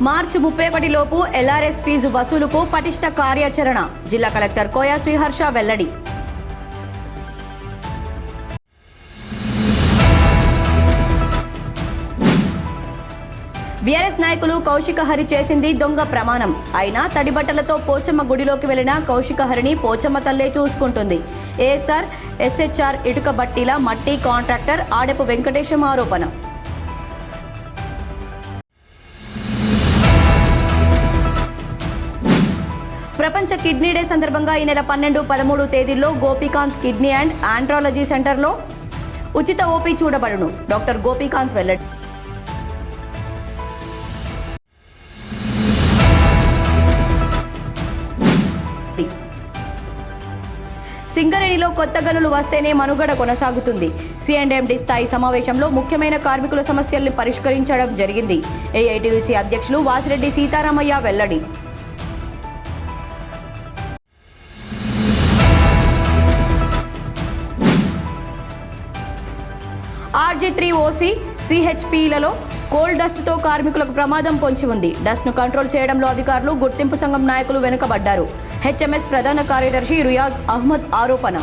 మార్చి 31 లోపు LRS fee వసూలుకు పటిష్ట కార్యాచరణ. జిల్లా కలెక్టర్ కోయా శ్రీహర్ష వెల్లడి. బీఆర్ఎస్ నాయకులు కౌశిక హరి చేసింది దొంగ ప్రమాణం. అయినా తడిబట్టలతో పోచమ్మ గుడిలోకి వెళ్లిన కౌశిక హరిని పోచమ్మ తల్లే చూసుకుంటుంది. ఏఎస్ఆర్ ఎస్హెచ్ఆర్ ఇటుక బట్టీల మట్టి కాంట్రాక్టర్ ఆడెపు వెంకటేశం ఆరోపణ. ప్రపంచ కిడ్నీ డే సందర్భంగా ఈ నెల 12, 13 తేదీల్లో గోపీకాంత్ కిడ్నీ అండ్ ఆండ్రాలజీ సెంటర్లో ఉచిత ఓపీ చూడబడును. డాక్టర్ గోపీకాంత్ వెల్లడి. సింగరేణిలో కొత్త గనులు వస్తేనే మనుగడ కొనసాగుతుంది. C&MD స్థాయి సమావేశంలో ముఖ్యమైన కార్మికుల సమస్యల్ని పరిష్కరించడం జరిగింది. ఏఐటీయూసీ అధ్యక్షులు వాసిరెడ్డి సీతారామయ్య వెల్లడి. RG3OC CHPలలో కోల్ డస్ట్తో కార్మికులకు ప్రమాదం పొంచి ఉంది. డస్ట్ను కంట్రోల్ చేయడంలో అధికారులు, గుర్తింపు సంఘం నాయకులు వెనుకబడ్డారు. HMS ప్రధాన కార్యదర్శి రియాజ్ అహ్మద్ ఆరోపణ.